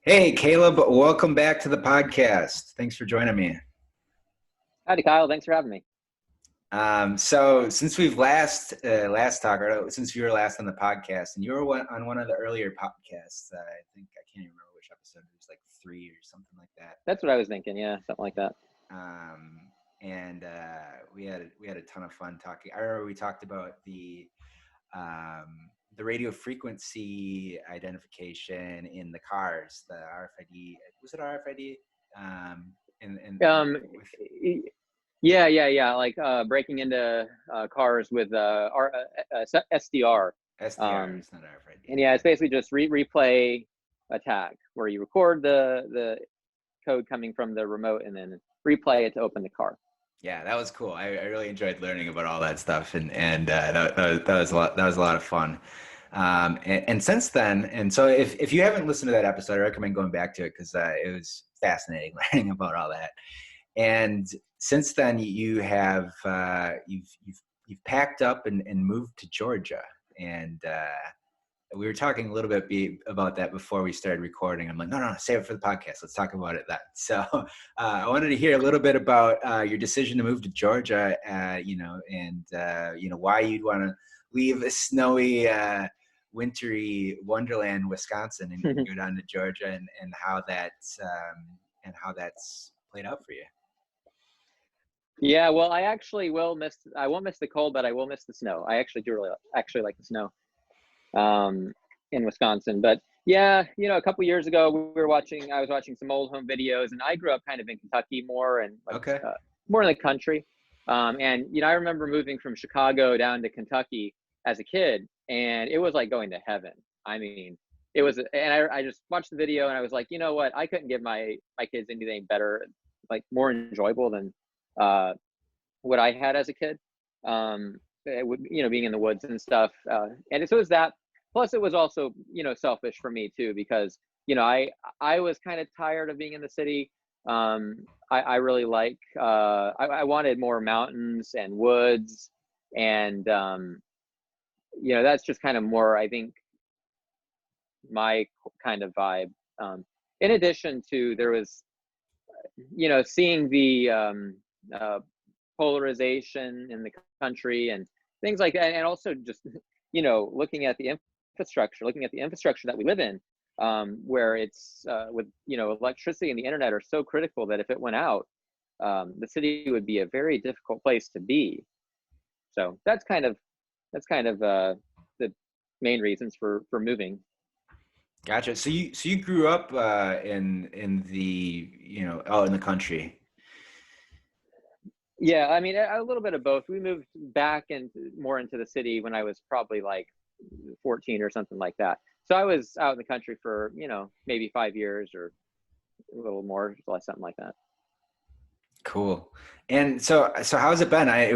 Hey, Caleb, welcome back to the podcast. Thanks for joining me. Howdy, Kyle. Thanks for having me. So since we've last talked, or since you were last on the podcast, and you were on one of the earlier podcasts, I think I can't even remember which episode. It was like 3 or something like that. That's what I was thinking. Yeah, something like that. Um, and we had a ton of fun talking. I remember we talked about the radio frequency identification in the cars, the RFID. Was it RFID? Um, With yeah. Like breaking into cars with SDR. SDR, Um, it's not RFID. and yeah, it's basically just replay attack where you record the code coming from the remote and then replay it to open the car. Yeah, that was cool. I really enjoyed learning about all that stuff, and that was a lot. That was a lot of fun. And since then, and so if you haven't listened to that episode, I recommend going back to it because it was fascinating learning about all that. And since then, you've packed up and moved to Georgia, and we were talking a little bit about that before we started recording. I'm like, no, save it for the podcast. Let's talk about it then. So I wanted to hear a little bit about your decision to move to Georgia, why you'd want to leave a snowy, wintry wonderland, Wisconsin, and go down to Georgia, and how that's played out for you. Yeah, well, I won't miss the cold, but I will miss the snow. I actually do actually like the snow in Wisconsin. But yeah, a couple years ago, I was watching some old home videos, and I grew up kind of in Kentucky more and Okay. More in the country. And I remember moving from Chicago down to Kentucky as a kid, and it was like going to heaven. I mean, it was, and I just watched the video, and I was like, you know what? I couldn't give my kids anything better, like more enjoyable than what I had as a kid. It would, being in the woods and stuff. And so it was that. Plus, it was also, selfish for me too, because I was kind of tired of being in the city. I really like. I wanted more mountains and woods, and that's just kind of more, I think, my kind of vibe. In addition to, there was, seeing the polarization in the country and things like that, and also just looking at the infrastructure that we live in, where it's with electricity and the internet are so critical that if it went out, the city would be a very difficult place to be. So that's kind of the main reasons for moving. Gotcha. So you grew up in the out in the country. Yeah, I mean, a little bit of both. We moved back more into the city when I was probably like 14 or something like that. So I was out in the country for, maybe 5 years or a little more, less, something like that. Cool. And so how's it been? As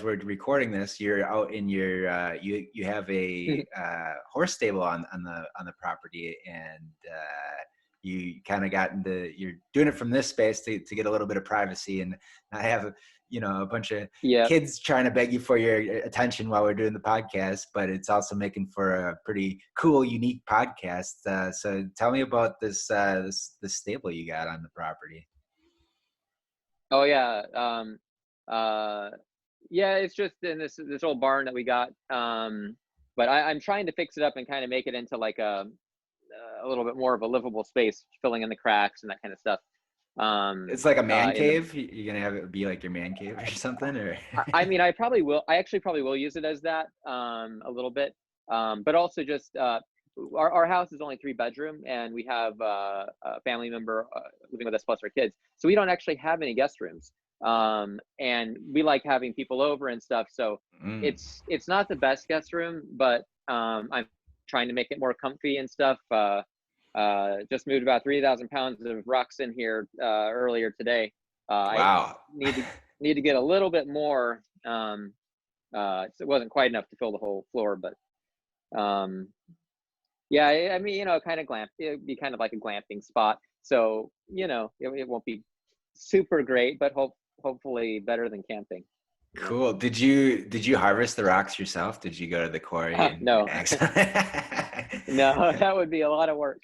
we're recording this, you're out in your you have a horse stable on the property, and you kind of you're doing it from this space to get a little bit of privacy and not have a bunch of kids trying to beg you for your attention while we're doing the podcast, but it's also making for a pretty cool, unique podcast. So tell me about this stable you got on the property. Oh yeah. Yeah, it's just in this old barn that we got. But I'm trying to fix it up and kind of make it into like a little bit more of a livable space, filling in the cracks and that kind of stuff. It's like a man cave. You're gonna have it be like your man cave or something, or I mean, I actually probably will use it as that a little bit. But also just our house is only 3-bedroom, and we have a family member living with us plus our kids, so we don't actually have any guest rooms. And we like having people over and stuff, so it's not the best guest room, but I'm trying to make it more comfy and stuff. Just moved about 3,000 pounds of rocks in here earlier today. Wow. I need to get a little bit more. It wasn't quite enough to fill the whole floor, but yeah, I mean, kind of it'd be kind of like a glamping spot. So, it won't be super great, but hopefully better than camping. Cool. Did you harvest the rocks yourself? Did you go to the quarry? No. No, that would be a lot of work.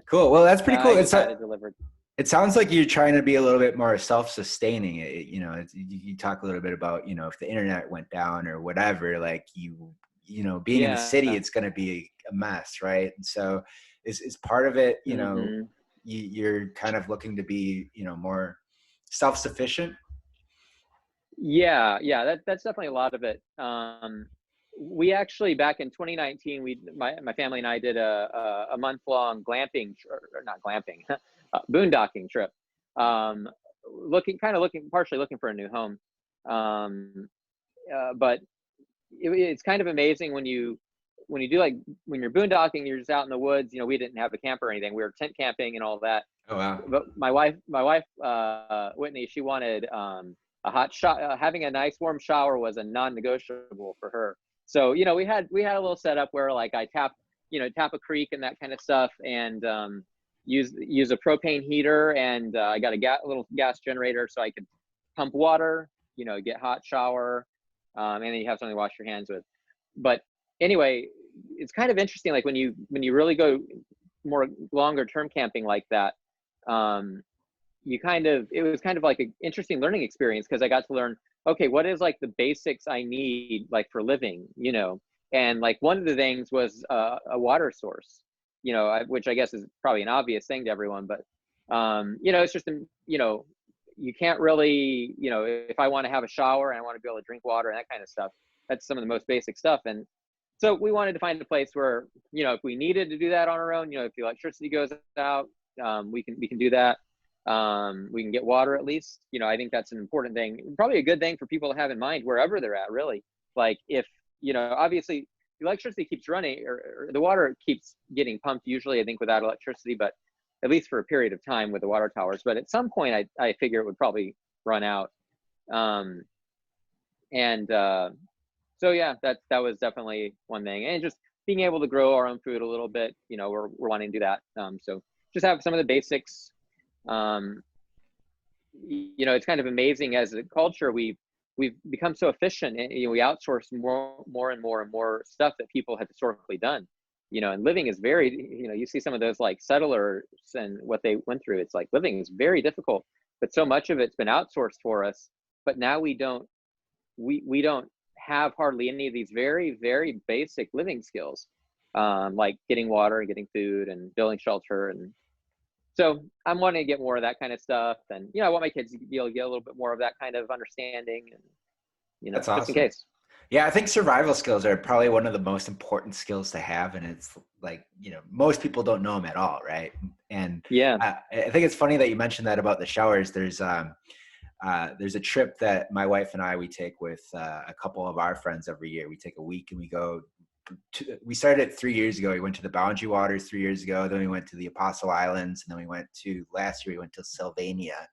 Cool. Well, that's pretty cool. I just had it delivered. It sounds like you're trying to be a little bit more self-sustaining. You talk a little bit about, if the internet went down or whatever, like being in the city, Yeah. it's going to be a mess, right? And so is part of it, Hmm. you're kind of looking to be, more self-sufficient. Yeah, yeah, that's definitely a lot of it. We actually back in 2019, my family and I did a month long glamping or not glamping, boondocking trip. Um, looking partially looking for a new home. Um, but it's kind of amazing when you do like when you're boondocking, you're just out in the woods. We didn't have a camper or anything. We were tent camping and all that. Oh, wow. But my wife, Whitney, she wanted a hot shot. Having a nice warm shower was a non-negotiable for her. So we had a little setup where like I tap a creek and that kind of stuff, and use a propane heater, and I got a little gas generator so I could pump water, get hot shower, and then you have something to wash your hands with. But anyway, it's kind of interesting, like when you really go more longer term camping like that, it was kind of like an interesting learning experience, because I got to learn, okay, what is like the basics I need like for living, and like one of the things was a water source, which I guess is probably an obvious thing to everyone, but it's just, you can't really, if I want to have a shower and I want to be able to drink water and that kind of stuff, that's some of the most basic stuff. And so we wanted to find a place where, if we needed to do that on our own, if the electricity goes out, we can do that. We can get water at least. I think that's an important thing, probably a good thing for people to have in mind wherever they're at, really. Like if, obviously the electricity keeps running, or the water keeps getting pumped, usually I think without electricity, but at least for a period of time with the water towers. But at some point I figure it would probably run out. And so yeah, that was definitely one thing. And just being able to grow our own food a little bit, we're wanting to do that. So just have some of the basics. It's kind of amazing, as a culture we've become so efficient, and we outsource more and more stuff that people have historically done. And living is very, you see some of those like settlers and what they went through. It's like living is very difficult, but so much of it's been outsourced for us. But now we don't have hardly any of these very, very basic living skills, like getting water and getting food and building shelter. And so I'm wanting to get more of that kind of stuff. And, I want my kids to be able to get a little bit more of that kind of understanding, and, That's just in awesome. case. Yeah, I think survival skills are probably one of the most important skills to have, and it's like, most people don't know them at all, right? And Yeah. I think it's funny that you mentioned that about the showers. There's a trip that my wife and we take with a couple of our friends every year. We take a week and we started it 3 years ago. We went to the Boundary Waters 3 years ago. Then we went to the Apostle Islands, and then last year we went to Sylvania.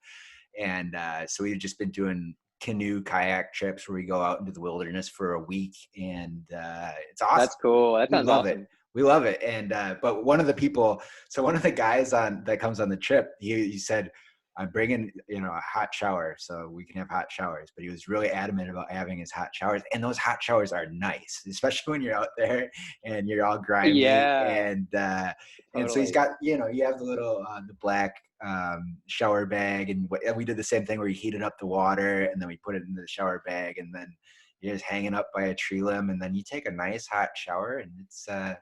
And so we've just been doing canoe kayak trips where we go out into the wilderness for a week, and it's awesome. That's cool. That sounds awesome. We love it. And but one of the guys that comes on the trip, he said, I'm bringing a hot shower so we can have hot showers. But he was really adamant about having his hot showers, and those hot showers are nice, especially when you're out there and you're all grimy. Yeah, And totally. so he's got, you have the little the black shower bag, and we did the same thing where you heated up the water and then we put it in the shower bag, and then you're just hanging up by a tree limb, and then you take a nice hot shower, and it's a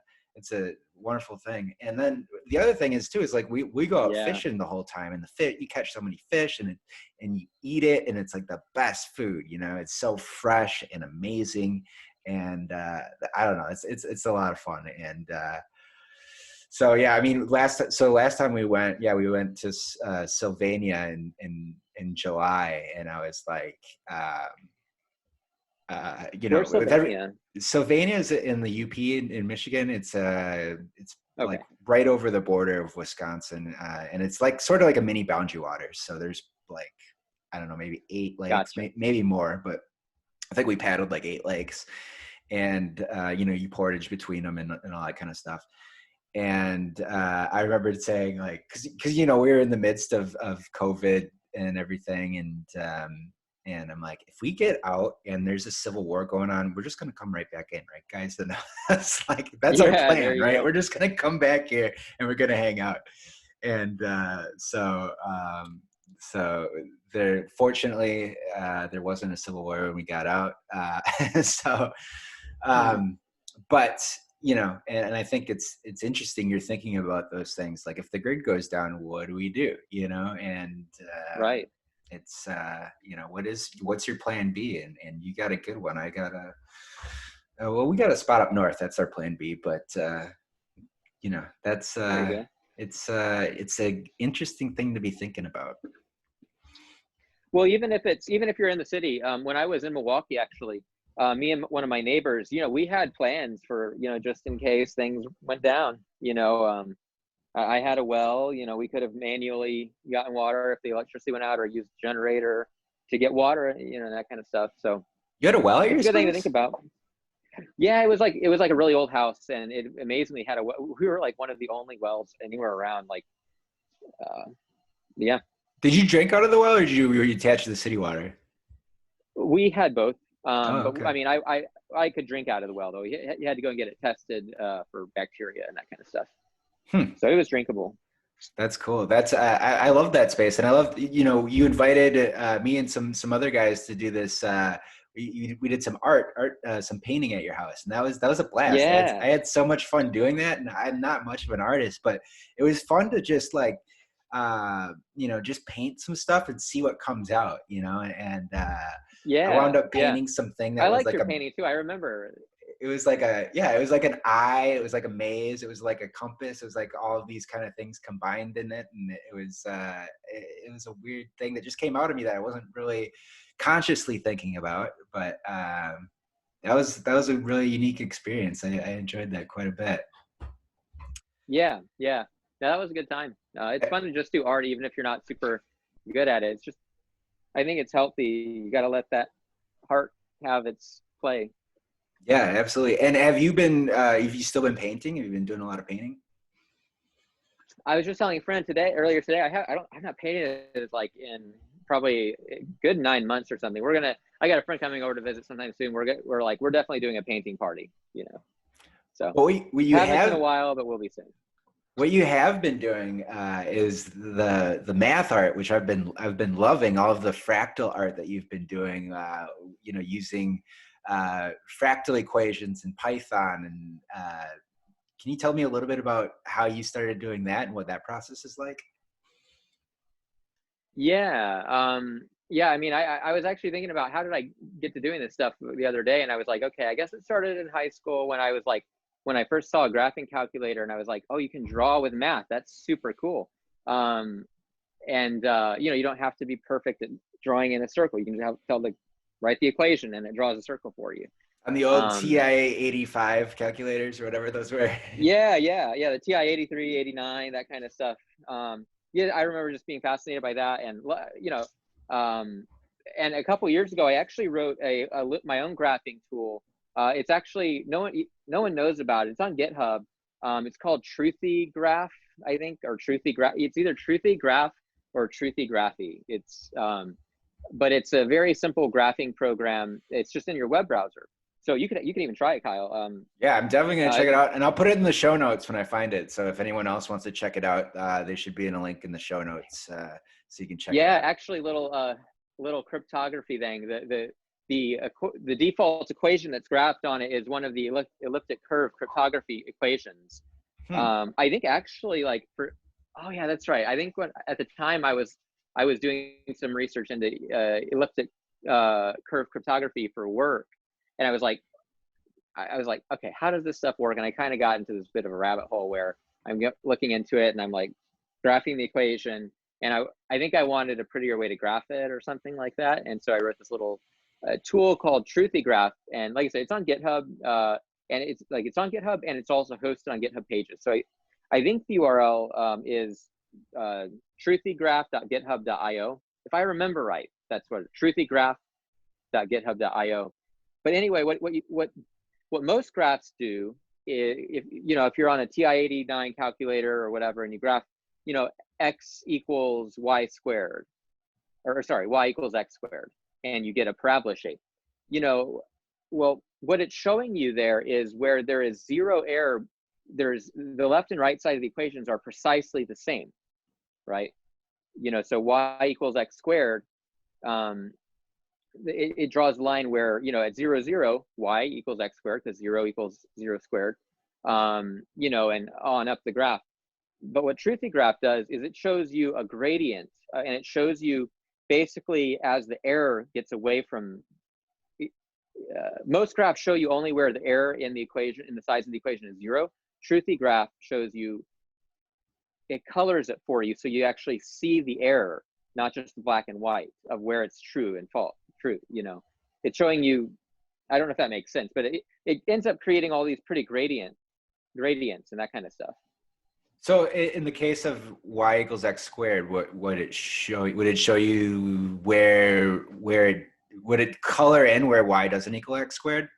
wonderful thing. And then the other thing is like we go out fishing the whole time, and you catch so many fish, and you eat it, and it's like the best food. It's so fresh and amazing, and I don't know, it's a lot of fun. And so yeah, I mean, last time we went to Sylvania in July, and I was like, Where's Sylvania? Sylvania is in the UP in Michigan. It's Okay. like right over the border of Wisconsin, and it's like sort of like a mini Boundary Waters. So there's like, I don't know, maybe 8 lakes, Gotcha. maybe more, but I think we paddled like 8 lakes, and you portage between them and all that kind of stuff. And I remember saying, like, because we were in the midst of COVID and everything, And I'm like, if we get out and there's a civil war going on, we're just going to come right back in, right, guys? And that's like, that's our Yeah, there plan, you right? go. We're just going to come back here and we're going to hang out. And so there, fortunately, there wasn't a civil war when we got out. So, but you know, and I think it's interesting. You're thinking about those things. Like if the grid goes down, what do we do? You know, and Right. it's you know, what's your plan B? And you got a good one. I got a well, we got a spot up north. That's our plan B. But you know, that's There you go. it's a interesting thing to be thinking about. Well, even if you're in the city, when I was in Milwaukee, actually, me and one of my neighbors, you know, we had plans for, you know, just in case things went down. You know, I had a well. You know, we could have manually gotten water if the electricity went out, or used a generator to get water. You know, that kind of stuff. So You had a well at it's your a good thing to space? think about. Yeah, it was like a really old house, and it amazingly had a well. We were like one of the only wells anywhere around. Like, yeah. Did you drink out of the well, or were you attached to the city water? We had both, Oh, but okay. I mean, I could drink out of the well though. You had to go and get it tested for bacteria and that kind of stuff. Hmm. So it was drinkable. That's cool. That's I love that space, and I love, you know, you invited me and some other guys to do this. We did some some painting at your house, and that was a blast. Yeah, I had so much fun doing that, and I'm not much of an artist, but it was fun to just like you know, just paint some stuff and see what comes out, you know. And I wound yeah, up yeah. painting something I that was liked like your painting too. I remember. it was like it was like an eye, it was like a maze, it was like a compass, it was like all of these kind of things combined in it. And it was a weird thing that just came out of me that I wasn't really consciously thinking about. But that was a really unique experience. I enjoyed that quite a bit. Yeah, yeah. No, that was a good time. It's fun to just do art, even if you're not super good at it. It's just, I think it's healthy. You got to let that heart have its play. Yeah, absolutely. And have you still been painting? Have you been doing a lot of painting? I was just telling a friend earlier today, I'm not painting it like in probably a good 9 months or something. I got a friend coming over to visit sometime soon. We're definitely doing a painting party, you know. So Well, haven't in a while, but we'll be soon. what you have been doing is the math art, which I've been loving. All of the fractal art that you've been doing, you know, using fractal equations in Python. And can you tell me a little bit about how you started doing that and what that process is like? Yeah. Yeah. I mean, I was actually thinking about how did I get to doing this stuff the other day, and I was like, okay, I guess it started in high school when when I first saw a graphing calculator, and I was like, oh, you can draw with math. That's super cool. Um, and you know, you don't have to be perfect at drawing in a circle. You can just write the equation, and it draws a circle for you. On the old Um, TI-85 calculators or whatever those were. yeah, the TI 83, 89, that kind of stuff. Yeah, I remember just being fascinated by that, and you know, um, and a couple years ago, I actually wrote my own graphing tool. It's actually no one knows about it. It's on GitHub. It's called Truthy Graph, I think, or Truthy Graph. It's either Truthy Graph or Truthy Graphy. But it's a very simple graphing program. It's just in your web browser, so you can even try it, Kyle. Yeah, I'm definitely going to check It, it out, and I'll put it in the show notes when I find it. So if anyone else wants to check it out, there should be a link in the show notes, so you can check it Yeah, out. actually, little cryptography thing. The default equation that's graphed on it is one of the elliptic curve cryptography equations. Hmm. I think actually, oh yeah, that's right. I think at the time I was doing some research into elliptic curve cryptography for work, and I was like, okay, how does this stuff work? And I kind of got into this bit of a rabbit hole where I'm looking into it, and I'm like graphing the equation, and I think I wanted a prettier way to graph it or something like that. And so I wrote this little tool called Truthy Graph, and like I said, it's on GitHub, and it's on GitHub, and it's also hosted on GitHub Pages. So I think the URL is truthygraph.github.io. If I remember right, that's what truthygraph.github.io. But anyway, what most graphs do is, if you're on a TI-89 calculator or whatever, and you graph, x equals y squared, or sorry, y equals x squared. and you get a parabola shape. You know, well, what it's showing you there is where there is zero error, there's the left and right side of the equations are precisely the same, right? You know, so y equals x squared, it draws a line where, you know, at 0, 0, y equals x squared, because 0 equals 0 squared, you know, and on up the graph. But what Truthy Graph does is it shows you a gradient, and it shows you basically as the error gets away from, most graphs show you only where the error in the equation, in the size of the equation is 0. Truthy Graph shows you, it colors it for you, so you actually see the error, not just the black and white of where it's true and false. True, you know, it's showing you, I don't know if that makes sense, but it ends up creating all these pretty gradients and that kind of stuff. So in the case of y equals x squared, what would it show? Would it show you where would it color in where y doesn't equal x squared?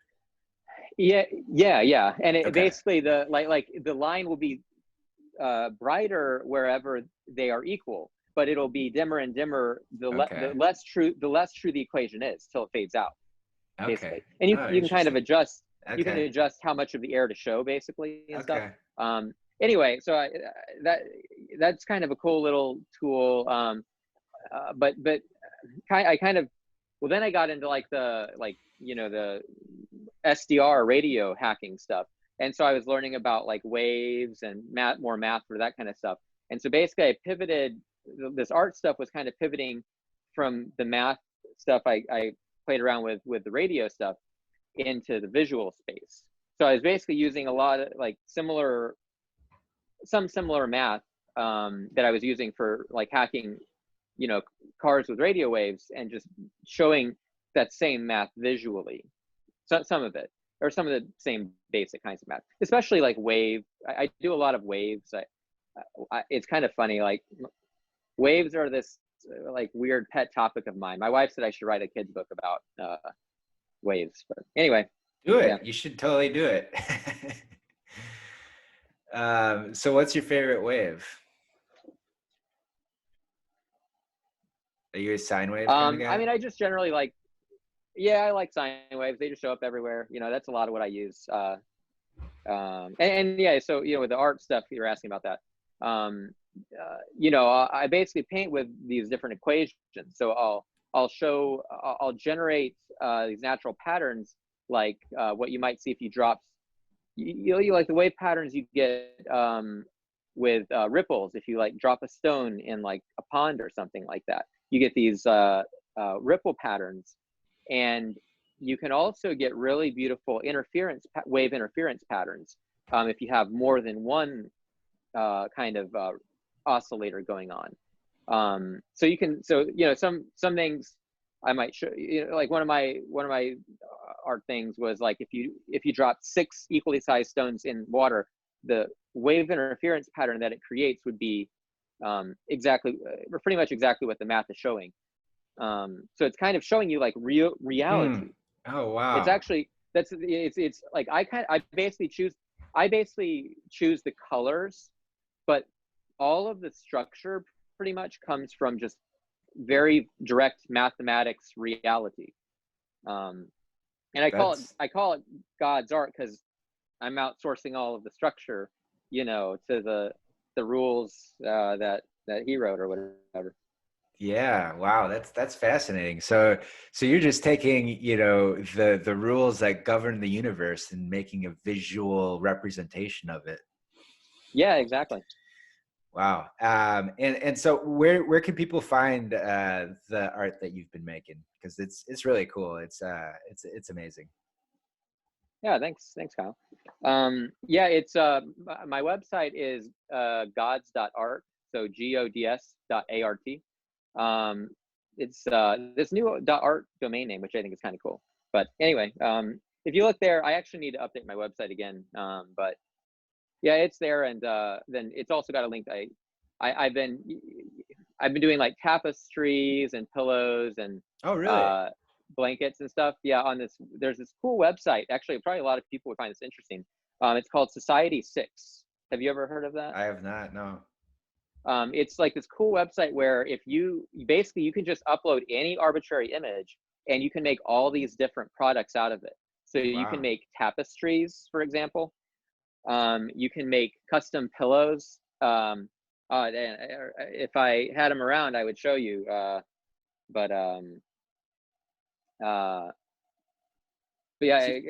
Yeah. And it basically like the line will be brighter wherever they are equal, but it'll be dimmer and dimmer the less true the equation is till it fades out, basically. And you can kind of adjust. You can adjust how much of the error to show, basically, and stuff. Anyway, so that's kind of a cool little tool. But I kind of, well, then I got into like the SDR radio hacking stuff. And so I was learning about like waves and more math for that kind of stuff. And so basically I pivoted, this art stuff was kind of pivoting from the math stuff I played around with the radio stuff into the visual space. So I was basically using a lot of like similar math that I was using for like hacking, you know, cars with radio waves, and just showing that same math visually. So some of it, or some of the same basic kinds of math, especially like wave. I do a lot of waves. It's kind of funny, like waves are this like weird pet topic of mine. My wife said I should write a kid's book about waves, but anyway. Do it. Yeah. You should totally do it. So what's your favorite wave? Are you a sine wave kind of guy? I mean, I just generally like, yeah, I like sine waves. They just show up everywhere. You know, that's a lot of what I use. And yeah, so, you know, with the art stuff, you're asking about that. You know, I basically paint with these different equations. So I'll generate these natural patterns, like what you might see if you drop, you like the wave patterns you get with ripples. If you like drop a stone in like a pond or something like that, you get these ripple patterns. And you can also get really beautiful wave interference patterns if you have more than one kind of oscillator going on. So you know, some things I might show you, know, like one of my art things was like if you drop 6 equally sized stones in water, the wave interference pattern that it creates would be pretty much exactly what the math is showing. So it's kind of showing you like reality. Oh wow! It's actually it's like I basically choose the colors, but all of the structure pretty much comes from just very direct mathematics reality. And I call it God's art because I'm outsourcing all of the structure, you know, to the rules that he wrote or whatever. Yeah, wow, that's fascinating. So you're just taking, you know, the rules that govern the universe and making a visual representation of it. Yeah, exactly. Wow. And so where can people find the art that you've been making? Because it's really cool. It's amazing. Yeah, thanks, Kyle. Yeah, it's my website is gods.art, so gods.art. It's this new .art domain name, which I think is kind of cool. But anyway, if you look there, I actually need to update my website again. But yeah, it's there, and then it's also got a link. I've been doing like tapestries and pillows and oh really blankets and stuff. Yeah, there's this cool website. Actually, probably a lot of people would find this interesting. It's called Society 6. Have you ever heard of that? I have not. No. It's like this cool website where if you can just upload any arbitrary image, and you can make all these different products out of it. So you can Wow. make tapestries, for example. You can make custom pillows. If I had them around, I would show you. But uh, but yeah, So-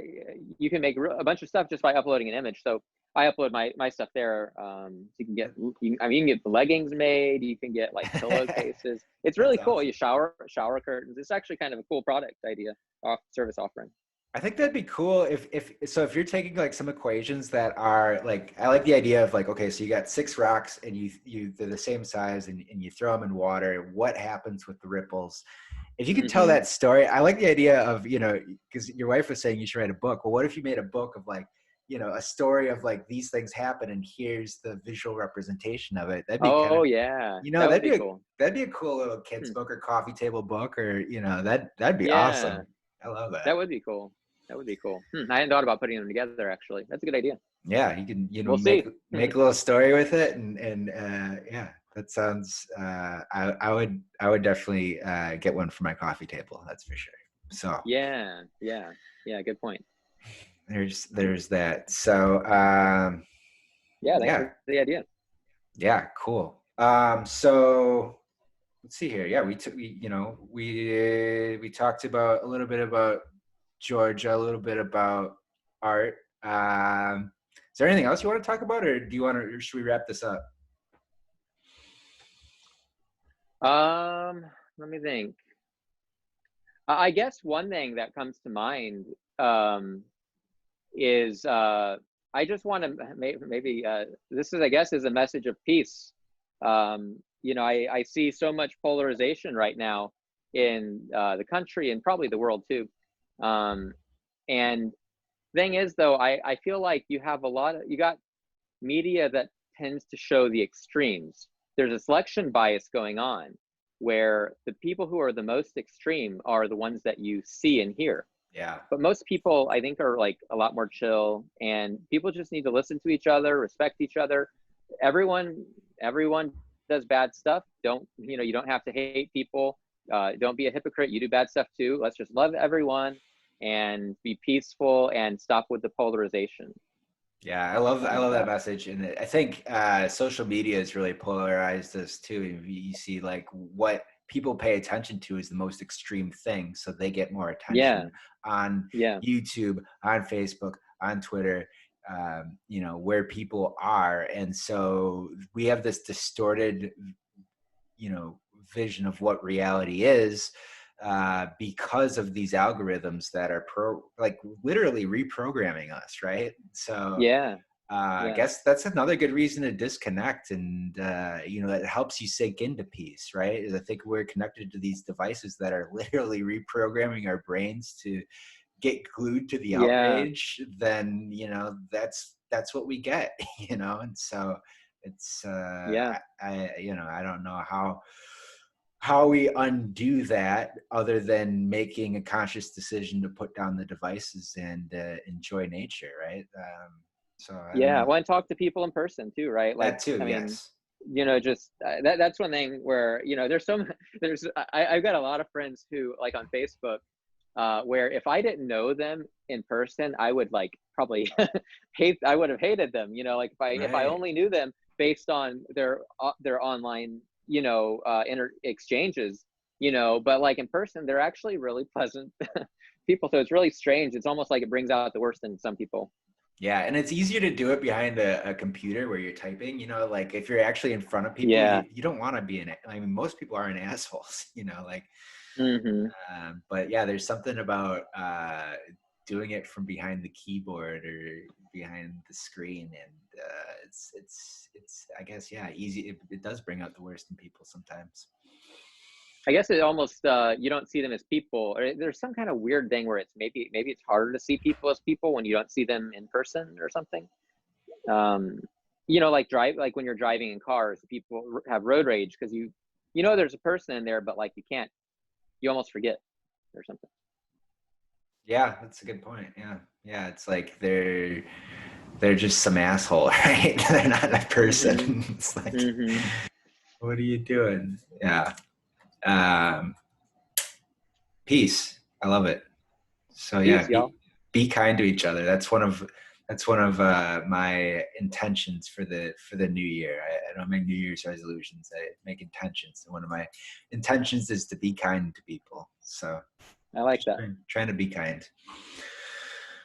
you can make a bunch of stuff just by uploading an image. So I upload my stuff there. So you can get, you can get the leggings made. You can get like pillowcases. It's That's really cool. awesome. You shower curtains. It's actually kind of a cool product idea, service offering. I think that'd be cool if you're taking like some equations that are like, I like the idea of like, okay, so you got 6 rocks and they're the same size and you throw them in water. What happens with the ripples? If you could tell Mm-hmm. that story, I like the idea of, because your wife was saying you should write a book. Well, what if you made a book of like, a story of like these things happen and here's the visual representation of it. That'd be kind Oh of, yeah, that would be cool. that'd be a cool little kids Hmm. book or coffee table book, or, that'd be Yeah, awesome. I love that. that would be cool. That would be cool. I hadn't thought about putting them together actually. That's a good idea. Yeah, you can, We'll make see. make a little story with it, and yeah, that sounds. I would definitely get one for my coffee table. That's for sure. So Yeah, yeah, yeah. Good point. there's that. So Yeah, thanks yeah, for the idea. yeah, cool. So let's see here. Yeah, we talked about a little bit about Georgia, a little bit about art. Is there anything else you want to talk about, or or should we wrap this up? Let me think. I guess one thing that comes to mind is I just want to maybe this is, I guess, is a message of peace. I see so much polarization right now in the country and probably the world too. And thing is, though, I feel like you got media that tends to show the extremes. There's a selection bias going on where the people who are the most extreme are the ones that you see and hear. Yeah. But most people, I think, are like a lot more chill, and people just need to listen to each other, respect each other. Everyone does bad stuff. You don't have to hate people. Don't be a hypocrite. You do bad stuff too. Let's just love everyone and be peaceful and stop with the polarization. Yeah, I love that That message, and I think social media has really polarized us too. You see, like, what people pay attention to is the most extreme thing, so they get more Yeah, attention on yeah, YouTube, on Facebook, on Twitter. Where people are, and so we have this distorted, vision of what reality is, because of these algorithms that are literally reprogramming us, right? So yeah, I yeah, guess that's another good reason to disconnect, and it helps you sink into peace, right? Is I think we're connected to these devices that are literally reprogramming our brains to get glued to the yeah, outrage. Then that's what we get. And so it's yeah. I don't know how we undo that other than making a conscious decision to put down the devices and enjoy nature, right? So I don't Yeah, know. well, and talk to people in person too, right? Like, That too, I mean, yes. just that's one thing where there's I've got a lot of friends who, like, on Facebook, where if I didn't know them in person, I would like probably I would have hated them. Like if I Right. only knew them based on their online exchanges. But like in person, they're actually really pleasant people. So it's really strange. It's almost like it brings out the worst in some people. Yeah, and it's easier to do it behind a computer where you're typing. Like if you're actually in front of people, Yeah. you don't want to be I mean, most people aren't assholes. Like. Hmm. But yeah, there's something about doing it from behind the keyboard or behind the screen, and it's I guess, yeah, easy. It does bring out the worst in people sometimes. I guess it almost you don't see them as people, or there's some kind of weird thing where maybe it's harder to see people as people when you don't see them in person or something. Um, like when you're driving in cars, people have road rage because there's a person in there, but like you almost forget or something. Yeah, that's a good point. Yeah, yeah, it's like they're just some asshole, right? They're not a Hmm. person. It's like, Hmm. what are you doing? Yeah. Um, Peace. I love it. So yeah, Peace, y'all. be kind to each other. That's one of my intentions for the new year. I don't make New Year's resolutions. I make intentions. And one of my intentions is to be kind to people. So I like just that. trying to be kind.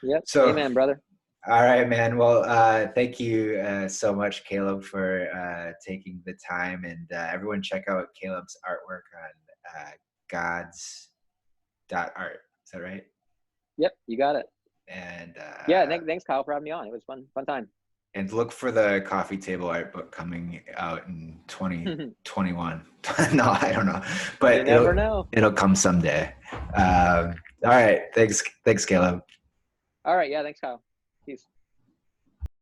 Yep. So Amen, brother. all right, man. Well, thank you so much, Caleb, for taking the time. And everyone check out Caleb's artwork on gods.art. Is that right? Yep, you got it. And Yeah, thanks, Kyle, for having me on. It was fun time. and look for the coffee table art book coming out in 2021. No, I don't know, but You never know. it'll come someday. All right. Thanks, Caleb. All right, yeah, thanks, Kyle.